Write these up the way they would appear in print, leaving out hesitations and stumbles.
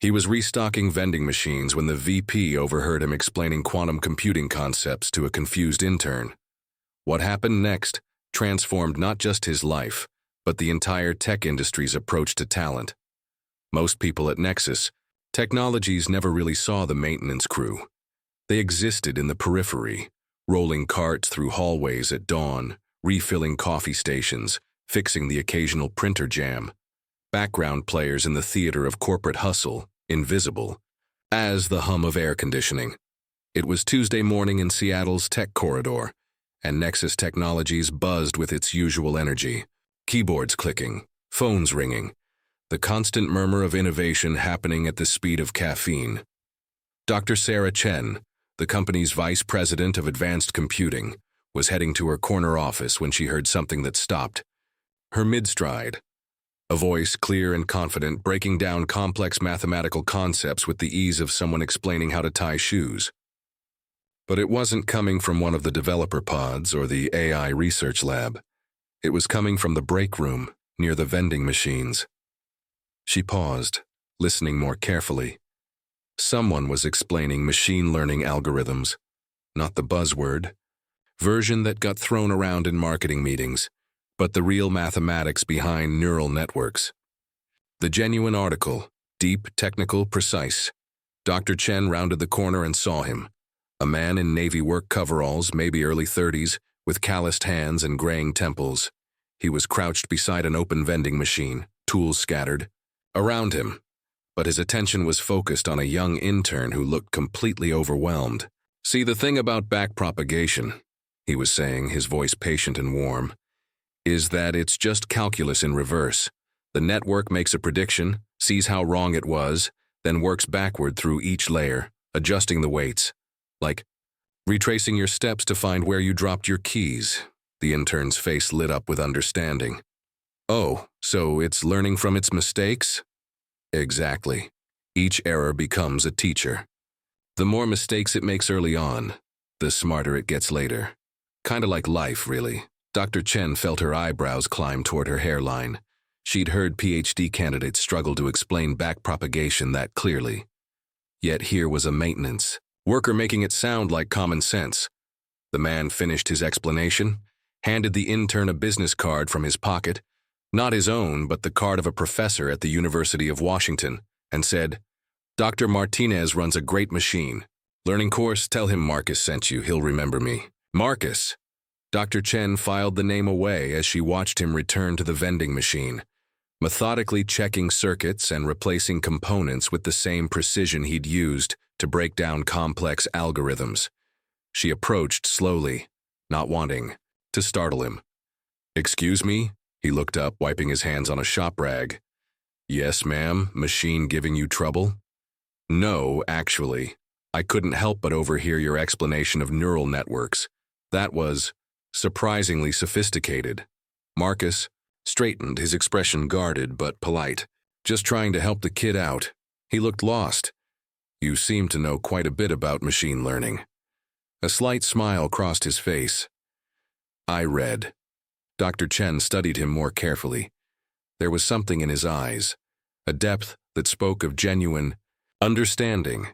He was restocking vending machines when the VP overheard him explaining quantum computing concepts to a confused intern. What happened next transformed not just his life, but the entire tech industry's approach to talent. Most people at Nexus Technologies never really saw the maintenance crew. They existed in the periphery, rolling carts through hallways at dawn, refilling coffee stations, fixing the occasional printer jam. Background players in the theater of corporate hustle, invisible, as the hum of air conditioning. It was Tuesday morning in Seattle's tech corridor, and Nexus Technologies buzzed with its usual energy. Keyboards clicking, phones ringing, the constant murmur of innovation happening at the speed of caffeine. Dr. Sarah Chen, the company's vice president of advanced computing, was heading to her corner office when she heard something that stopped her mid-stride. A voice, clear and confident, breaking down complex mathematical concepts with the ease of someone explaining how to tie shoes. But it wasn't coming from one of the developer pods or the AI research lab. It was coming from the break room, near the vending machines. She paused, listening more carefully. Someone was explaining machine learning algorithms, not the buzzword, version that got thrown around in marketing meetings, but the real mathematics behind neural networks. The genuine article, deep, technical, precise. Dr. Chen rounded the corner and saw him. A man in Navy work coveralls, maybe early 30s, with calloused hands and graying temples. He was crouched beside an open vending machine, tools scattered around him. But his attention was focused on a young intern who looked completely overwhelmed. "See, the thing about backpropagation," he was saying, his voice patient and warm, "is that it's just calculus in reverse. The network makes a prediction, sees how wrong it was, then works backward through each layer, adjusting the weights. Like retracing your steps to find where you dropped your keys." The intern's face lit up with understanding. "Oh, so it's learning from its mistakes?" "Exactly. Each error becomes a teacher. The more mistakes it makes early on, the smarter it gets later. Kinda like life, really." Dr. Chen felt her eyebrows climb toward her hairline. She'd heard PhD candidates struggle to explain backpropagation that clearly. Yet here was a maintenance worker making it sound like common sense. The man finished his explanation, handed the intern a business card from his pocket, not his own, but the card of a professor at the University of Washington, and said, "Dr. Martinez runs a great machine learning course. Tell him Marcus sent you, he'll remember me." "Marcus." Dr. Chen filed the name away as she watched him return to the vending machine, methodically checking circuits and replacing components with the same precision he'd used to break down complex algorithms. She approached slowly, not wanting to startle him. "Excuse me?" He looked up, wiping his hands on a shop rag. "Yes, ma'am. Machine giving you trouble?" "No, actually. I couldn't help but overhear your explanation of neural networks. That was surprisingly sophisticated." Marcus straightened, his expression guarded but polite. "Just trying to help the kid out." He looked lost. "You seem to know quite a bit about machine learning." A slight smile crossed his face. "I read." Dr. Chen studied him more carefully. There was something in his eyes, a depth that spoke of genuine understanding,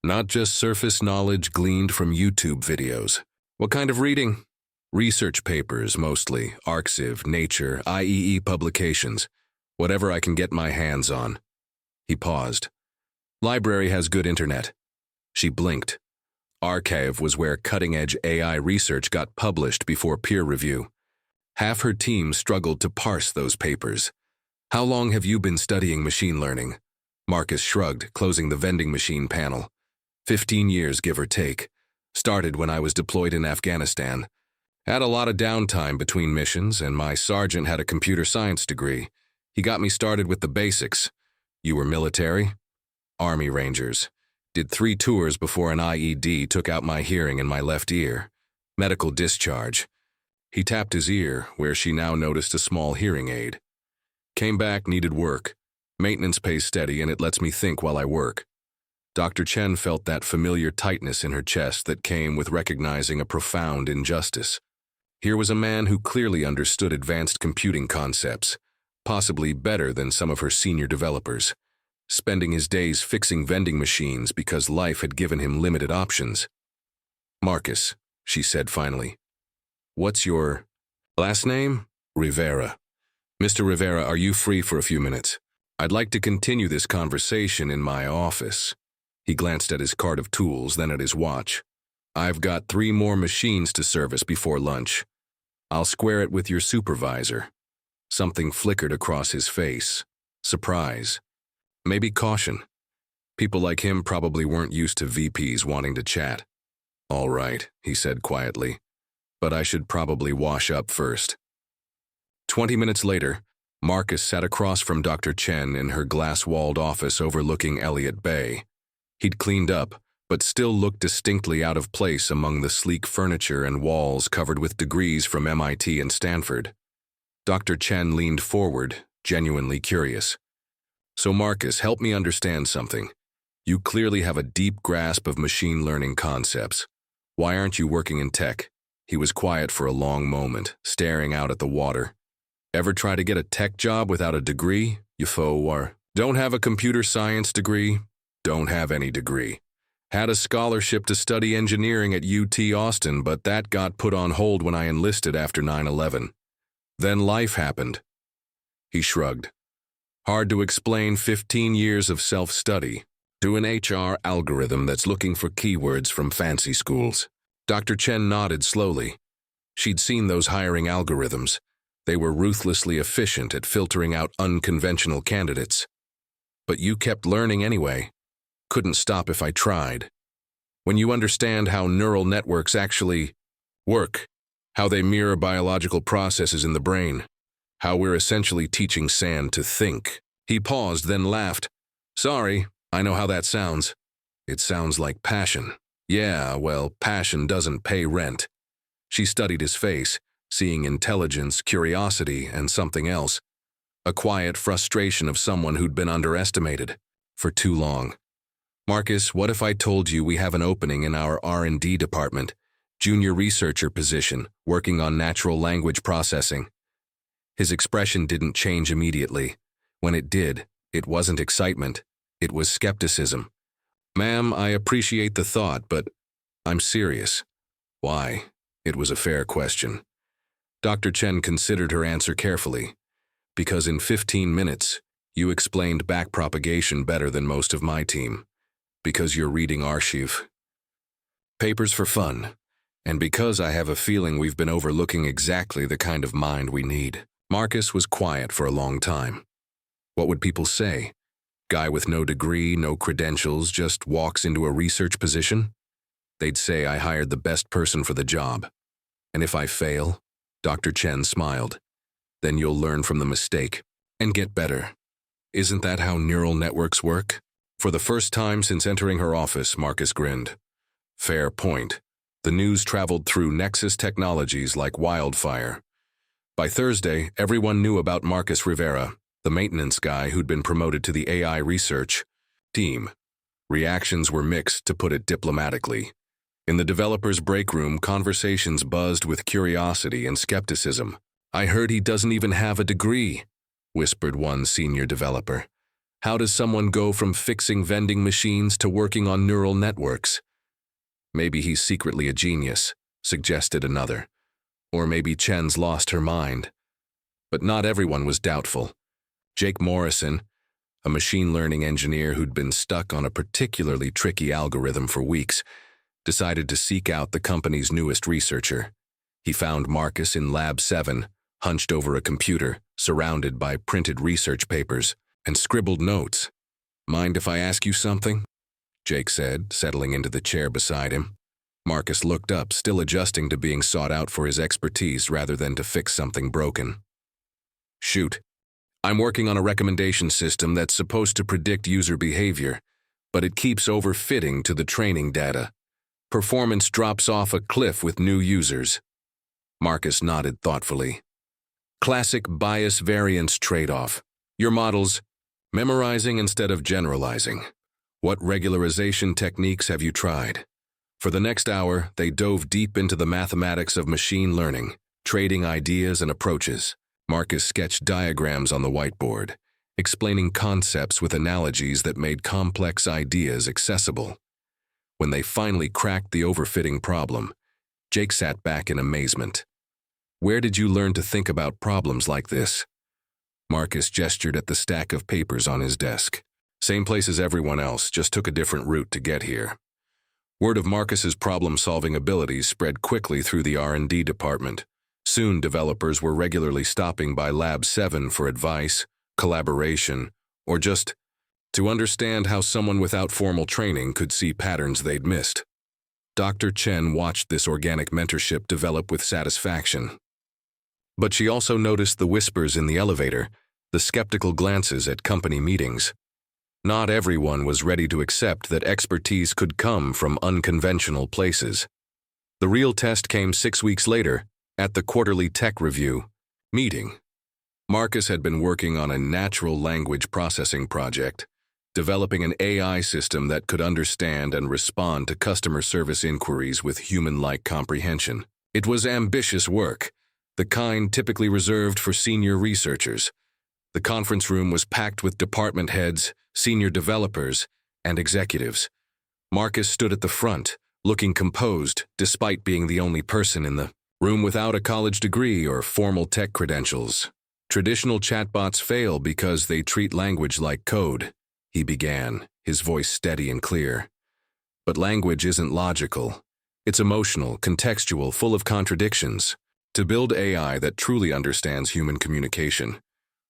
not just surface knowledge gleaned from YouTube videos. "What kind of reading?" "Research papers, mostly, Arxiv, Nature, IEE publications, whatever I can get my hands on." He paused. "Library has good internet." She blinked. Archive was where cutting-edge AI research got published before peer review. Half her team struggled to parse those papers. "How long have you been studying machine learning?" Marcus shrugged, closing the vending machine panel. 15 years, give or take. Started when I was deployed in Afghanistan. Had a lot of downtime between missions, and my sergeant had a computer science degree. He got me started with the basics." "You were military?" "Army Rangers. Did 3 tours before an IED took out my hearing in my left ear. Medical discharge." He tapped his ear, where she now noticed a small hearing aid. "Came back, needed work. Maintenance pays steady, and it lets me think while I work." Dr. Chen felt that familiar tightness in her chest that came with recognizing a profound injustice. Here was a man who clearly understood advanced computing concepts, possibly better than some of her senior developers. spending his days fixing vending machines because life had given him limited options. "Marcus," she said finally. "What's your last name?" "Rivera." "Mr. Rivera, are you free for a few minutes? I'd like to continue this conversation in my office." He glanced at his cart of tools, then at his watch. "I've got 3 more machines to service before lunch. I'll square it with your supervisor." Something flickered across his face. Surprise. Maybe caution. People like him probably weren't used to VPs wanting to chat. "All right," he said quietly, "but I should probably wash up first." 20 minutes later, Marcus sat across from Dr. Chen in her glass-walled office overlooking Elliott Bay. He'd cleaned up, but still looked distinctly out of place among the sleek furniture and walls covered with degrees from MIT and Stanford. Dr. Chen leaned forward, genuinely curious. "So Marcus, help me understand something. You clearly have a deep grasp of machine learning concepts. Why aren't you working in tech?" He was quiet for a long moment, staring out at the water. "Ever try to get a tech job without a degree? You don't have a computer science degree? Don't have any degree. Had a scholarship to study engineering at UT Austin, but that got put on hold when I enlisted after 9/11. Then life happened." He shrugged. "Hard to explain 15 years of self-study to an HR algorithm that's looking for keywords from fancy schools." Dr. Chen nodded slowly. She'd seen those hiring algorithms. They were ruthlessly efficient at filtering out unconventional candidates. "But you kept learning anyway." "Couldn't stop if I tried." When you understand how neural networks actually work, how they mirror biological processes in the brain, how we're essentially teaching sand to think. He paused, then laughed. "Sorry, I know how that sounds. It sounds like passion." "Yeah, well, passion doesn't pay rent." She studied his face, seeing intelligence, curiosity, and something else. A quiet frustration of someone who'd been underestimated for too long. "Marcus, what if I told you we have an opening in our R&D department, junior researcher position, working on natural language processing?" His expression didn't change immediately. When it did, it wasn't excitement, it was skepticism. "Ma'am, I appreciate the thought, but I'm serious." "Why?" It was a fair question. Dr. Chen considered her answer carefully. "Because in 15 minutes, you explained backpropagation better than most of my team. Because you're reading archive. Papers for fun. And because I have a feeling we've been overlooking exactly the kind of mind we need." Marcus was quiet for a long time. What would people say? Guy with no degree, no credentials, just walks into a research position? They'd say I hired the best person for the job. "And if I fail?" Dr. Chen smiled. "Then you'll learn from the mistake and get better." Isn't that how neural networks work? For the first time since entering her office, Marcus grinned. Fair point. The news traveled through Nexus Technologies like wildfire. By Thursday, everyone knew about Marcus Rivera, the maintenance guy who'd been promoted to the AI research team. Reactions were mixed, to put it diplomatically. In the developers' break room, conversations buzzed with curiosity and skepticism. "I heard he doesn't even have a degree," whispered one senior developer. "How does someone go from fixing vending machines to working on neural networks?" "Maybe he's secretly a genius," suggested another. "Or maybe Chen's lost her mind." But not everyone was doubtful. Jake Morrison, a machine learning engineer who'd been stuck on a particularly tricky algorithm for weeks, decided to seek out the company's newest researcher. He found Marcus in Lab 7, hunched over a computer, surrounded by printed research papers and scribbled notes. "Mind if I ask you something?" Jake said, settling into the chair beside him. Marcus looked up, still adjusting to being sought out for his expertise rather than to fix something broken. "Shoot. I'm working on a recommendation system that's supposed to predict user behavior, but it keeps overfitting to the training data. Performance drops off a cliff with new users." Marcus nodded thoughtfully. "Classic bias variance trade-off. Your models memorizing instead of generalizing. What regularization techniques have you tried?" For the next hour, they dove deep into the mathematics of machine learning, trading ideas and approaches. Marcus sketched diagrams on the whiteboard, explaining concepts with analogies that made complex ideas accessible. When they finally cracked the overfitting problem, Jake sat back in amazement. "Where did you learn to think about problems like this?" Marcus gestured at the stack of papers on his desk. "Same place as everyone else, just took a different route to get here." Word of Marcus's problem-solving abilities spread quickly through the R&D department. Soon, developers were regularly stopping by Lab 7 for advice, collaboration, or just to understand how someone without formal training could see patterns they'd missed. Dr. Chen watched this organic mentorship develop with satisfaction. But she also noticed the whispers in the elevator, the skeptical glances at company meetings. Not everyone was ready to accept that expertise could come from unconventional places. The real test came 6 weeks later, at the quarterly tech review meeting. Marcus had been working on a natural language processing project, developing an AI system that could understand and respond to customer service inquiries with human-like comprehension. It was ambitious work, the kind typically reserved for senior researchers. The conference room was packed with department heads, senior developers, and executives. Marcus stood at the front, looking composed despite being the only person in the room without a college degree or formal tech credentials. "Traditional chatbots fail because they treat language like code," he began, his voice steady and clear. "But language isn't logical. It's emotional, contextual, full of contradictions. To build AI that truly understands human communication,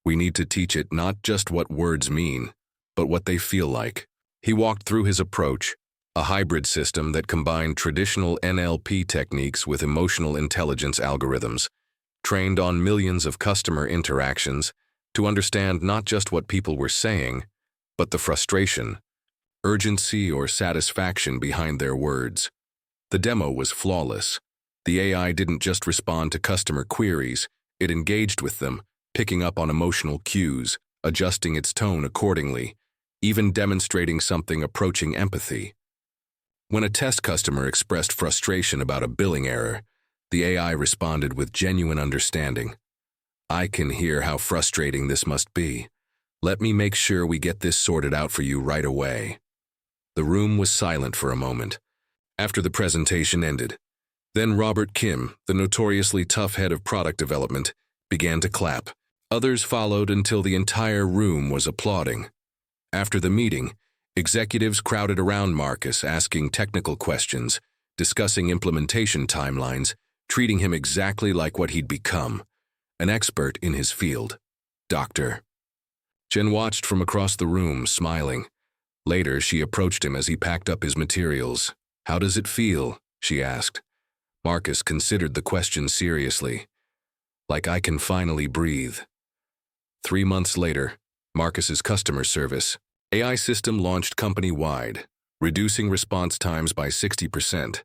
we need to teach it not just what words mean, but what they feel like." He walked through his approach, a hybrid system that combined traditional NLP techniques with emotional intelligence algorithms, trained on millions of customer interactions to understand not just what people were saying, but the frustration, urgency, or satisfaction behind their words. The demo was flawless. The AI didn't just respond to customer queries, it engaged with them, picking up on emotional cues, adjusting its tone accordingly, even demonstrating something approaching empathy. When a test customer expressed frustration about a billing error, the AI responded with genuine understanding. "I can hear how frustrating this must be. Let me make sure we get this sorted out for you right away." The room was silent for a moment, after the presentation ended. Then Robert Kim, the notoriously tough head of product development, began to clap. Others followed until the entire room was applauding. After the meeting, executives crowded around Marcus asking technical questions, discussing implementation timelines, treating him exactly like what he'd become, an expert in his field. "Doctor." Jen watched from across the room, smiling. Later, she approached him as he packed up his materials. "How does it feel?" she asked. Marcus considered the question seriously. "Like I can finally breathe." 3 months later, Marcus's customer service AI system launched company-wide, reducing response times by 60%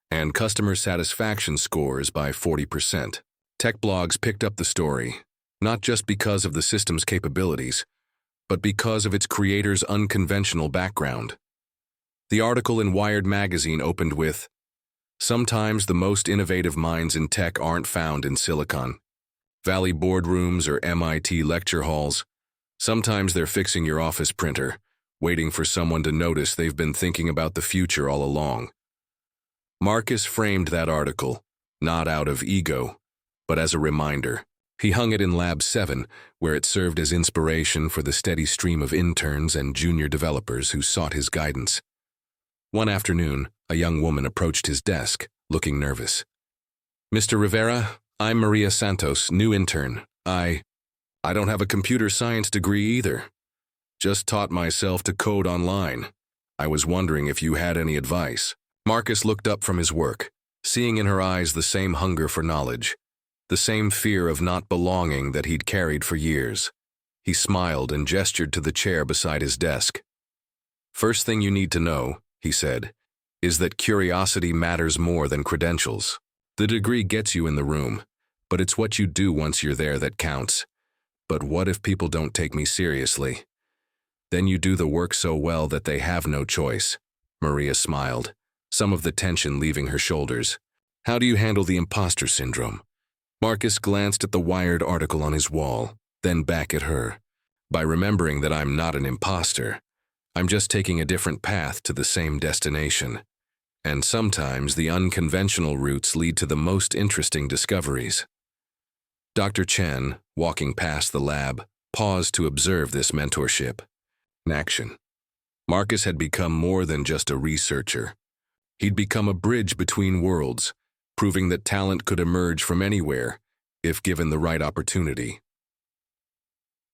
and customer satisfaction scores by 40%. Tech blogs picked up the story, not just because of the system's capabilities, but because of its creator's unconventional background. The article in Wired magazine opened with, "Sometimes the most innovative minds in tech aren't found in Silicon Valley boardrooms or MIT lecture halls. Sometimes they're fixing your office printer, waiting for someone to notice they've been thinking about the future all along." Marcus framed that article, not out of ego, but as a reminder. He hung it in Lab 7, where it served as inspiration for the steady stream of interns and junior developers who sought his guidance. One afternoon, a young woman approached his desk, looking nervous. "Mr. Rivera, I'm Maria Santos, new intern. I don't have a computer science degree either. Just taught myself to code online. I was wondering if you had any advice." Marcus looked up from his work, seeing in her eyes the same hunger for knowledge, the same fear of not belonging that he'd carried for years. He smiled and gestured to the chair beside his desk. "First thing you need to know," he said, "is that curiosity matters more than credentials. The degree gets you in the room, but it's what you do once you're there that counts. But what if people don't take me seriously? Then you do the work so well that they have no choice." Maria smiled, some of the tension leaving her shoulders. "How do you handle the imposter syndrome?" Marcus glanced at the Wired article on his wall, then back at her. By remembering that I'm not an imposter, I'm just taking a different path to the same destination. And sometimes the unconventional routes lead to the most interesting discoveries. Dr. Chen, walking past the lab, paused to observe this mentorship in action. Marcus had become more than just a researcher. He'd become a bridge between worlds, proving that talent could emerge from anywhere if given the right opportunity.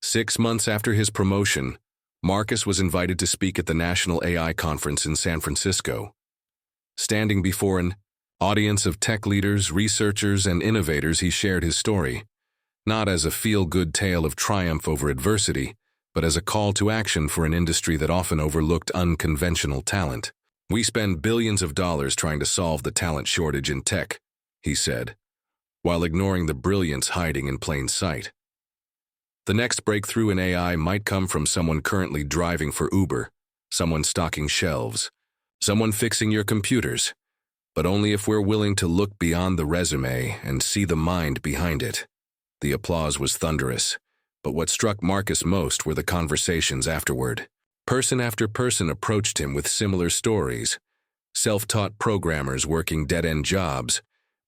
6 months after his promotion, Marcus was invited to speak at the National AI Conference in San Francisco. Standing before an audience of tech leaders, researchers, and innovators, he shared his story, not as a feel-good tale of triumph over adversity, but as a call to action for an industry that often overlooked unconventional talent. "We spend billions of dollars trying to solve the talent shortage in tech," he said, while ignoring the brilliance hiding in plain sight. The next breakthrough in AI might come from someone currently driving for Uber, someone stocking shelves, someone fixing your computers, but only if we're willing to look beyond the resume and see the mind behind it. The applause was thunderous, but what struck Marcus most were the conversations afterward. Person after person approached him with similar stories: self-taught programmers working dead-end jobs,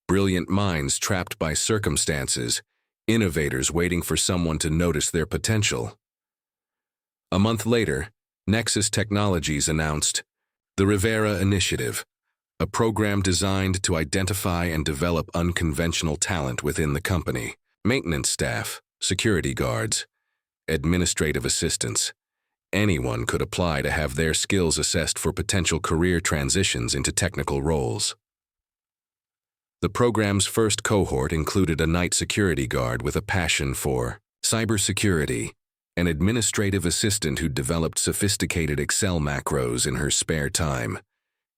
brilliant minds trapped by circumstances, innovators waiting for someone to notice their potential. A month later, Nexus Technologies announced the Rivera Initiative, a program designed to identify and develop unconventional talent within the company. Maintenance staff, security guards, administrative assistants. Anyone could apply to have their skills assessed for potential career transitions into technical roles. The program's first cohort included a night security guard with a passion for cybersecurity, an administrative assistant who developed sophisticated Excel macros in her spare time,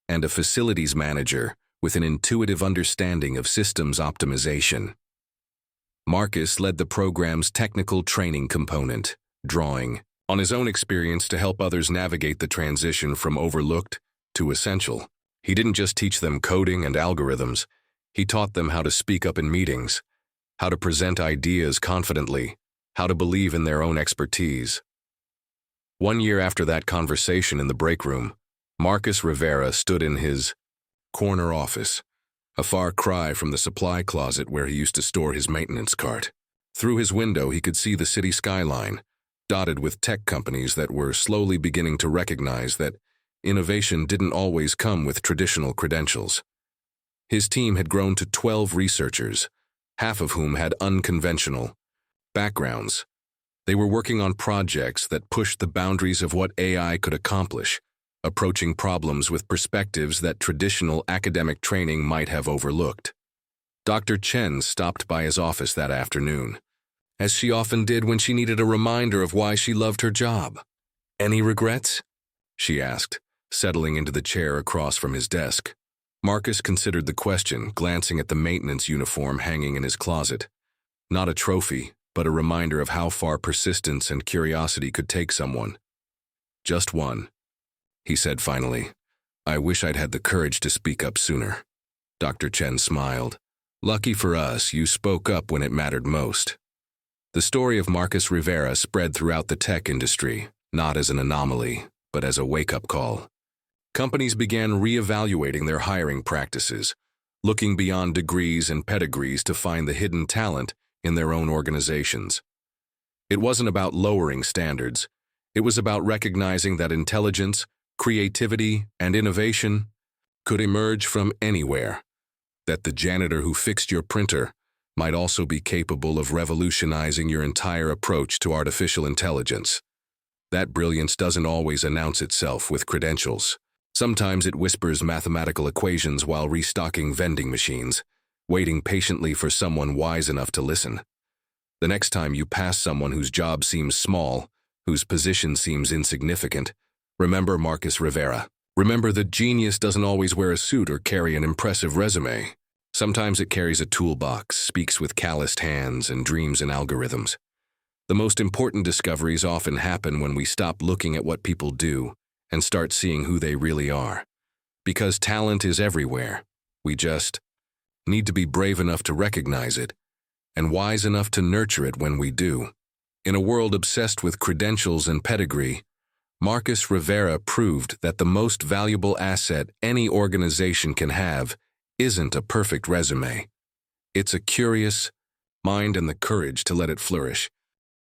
and a facilities manager with an intuitive understanding of systems optimization. Marcus led the program's technical training component, drawing on his own experience to help others navigate the transition from overlooked to essential. He didn't just teach them coding and algorithms. He taught them how to speak up in meetings, how to present ideas confidently, how to believe in their own expertise. 1 year after that conversation in the break room, Marcus Rivera stood in his corner office, a far cry from the supply closet where he used to store his maintenance cart. Through his window, he could see the city skyline, dotted with tech companies that were slowly beginning to recognize that innovation didn't always come with traditional credentials. His team had grown to 12 researchers, half of whom had unconventional backgrounds. They were working on projects that pushed the boundaries of what AI could accomplish, approaching problems with perspectives that traditional academic training might have overlooked. Dr. Chen stopped by his office that afternoon, as she often did when she needed a reminder of why she loved her job. "Any regrets?" she asked, settling into the chair across from his desk. Marcus considered the question, glancing at the maintenance uniform hanging in his closet. Not a trophy, but a reminder of how far persistence and curiosity could take someone. "Just one," he said finally. "I wish I'd had the courage to speak up sooner." Dr. Chen smiled. "Lucky for us, you spoke up when it mattered most." The story of Marcus Rivera spread throughout the tech industry, not as an anomaly, but as a wake-up call. Companies began reevaluating their hiring practices, looking beyond degrees and pedigrees to find the hidden talent in their own organizations. It wasn't about lowering standards. It was about recognizing that intelligence, creativity, and innovation could emerge from anywhere, that the janitor who fixed your printer might also be capable of revolutionizing your entire approach to artificial intelligence. That brilliance doesn't always announce itself with credentials. Sometimes it whispers mathematical equations while restocking vending machines, waiting patiently for someone wise enough to listen. The next time you pass someone whose job seems small, whose position seems insignificant, remember Marcus Rivera. Remember that genius doesn't always wear a suit or carry an impressive resume. Sometimes it carries a toolbox, speaks with calloused hands, and dreams in algorithms. The most important discoveries often happen when we stop looking at what people do and start seeing who they really are. Because talent is everywhere. We just need to be brave enough to recognize it and wise enough to nurture it when we do. In a world obsessed with credentials and pedigree, Marcus Rivera proved that the most valuable asset any organization can have isn't a perfect resume. It's a curious mind and the courage to let it flourish.